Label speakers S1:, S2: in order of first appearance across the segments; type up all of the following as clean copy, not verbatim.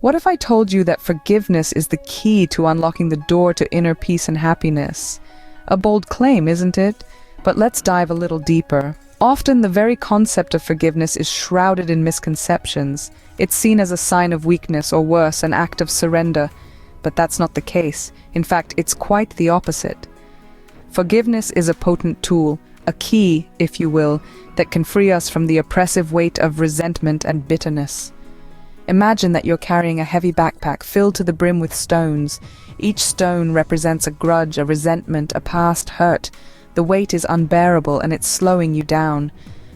S1: What if I told you that forgiveness is the key to unlocking the door to inner peace and happiness? A bold claim, isn't it? But let's dive a little deeper. Often the very concept of forgiveness is shrouded in misconceptions. It's seen as a sign of weakness or worse, an act of surrender. But that's not the case. In fact, it's quite the opposite. Forgiveness is a potent tool, a key, if you will, that can free us from the oppressive weight of resentment and bitterness. Imagine that you're carrying a heavy backpack filled to the brim with stones. Each stone represents a grudge, a resentment, a past hurt. The weight is unbearable and it's slowing you down.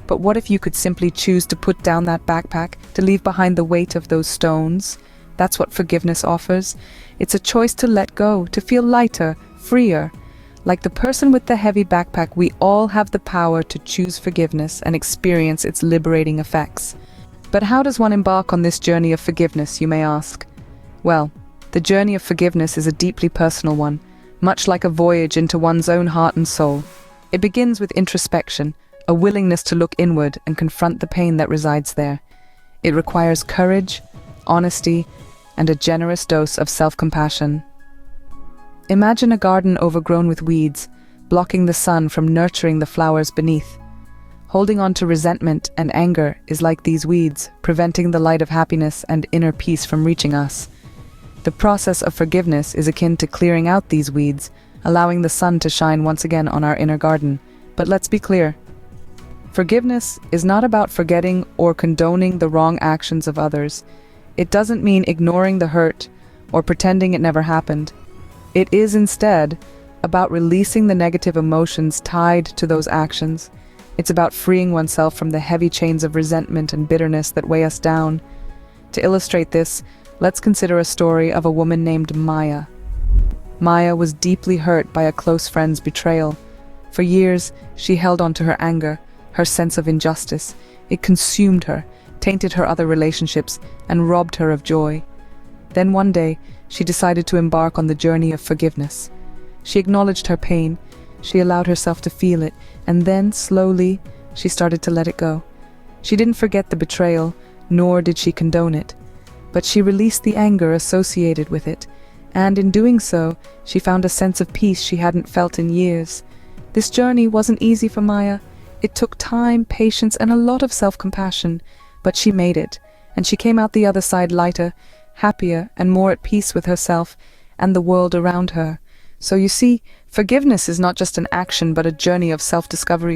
S1: But what if you could simply choose to put down that backpack, to leave behind the weight of those stones? That's what forgiveness offers. It's a choice to let go, to feel lighter, freer. Like the person with the heavy backpack, we all have the power to choose forgiveness and experience its liberating effects. But how does one embark on this journey of forgiveness, you may ask? Well, the journey of forgiveness is a deeply personal one, much like a voyage into one's own heart and soul. It begins with introspection, a willingness to look inward and confront the pain that resides there. It requires courage, honesty, and a generous dose of self-compassion. Imagine a garden overgrown with weeds, blocking the sun from nurturing the flowers beneath. Holding on to resentment and anger is like these weeds, preventing the light of happiness and inner peace from reaching us. The process of forgiveness is akin to clearing out these weeds, allowing the sun to shine once again on our inner garden. But let's be clear. Forgiveness is not about forgetting or condoning the wrong actions of others. It doesn't mean ignoring the hurt or pretending it never happened. It is instead about releasing the negative emotions tied to those actions. It's about freeing oneself from the heavy chains of resentment and bitterness that weigh us down. To illustrate this, let's consider a story of a woman named Maya. Maya was deeply hurt by a close friend's betrayal. For years, she held on to her anger, her sense of injustice. It consumed her, tainted her other relationships, and robbed her of joy. Then one day, she decided to embark on the journey of forgiveness. She acknowledged her pain, she allowed herself to feel it, and then, slowly, she started to let it go. She didn't forget the betrayal, nor did she condone it. But she released the anger associated with it, and in doing so, she found a sense of peace she hadn't felt in years. This journey wasn't easy for Maya. It took time, patience, and a lot of self-compassion, but she made it, and she came out the other side lighter, happier, and more at peace with herself and the world around her. So you see, forgiveness is not just an action but a journey of self-discovery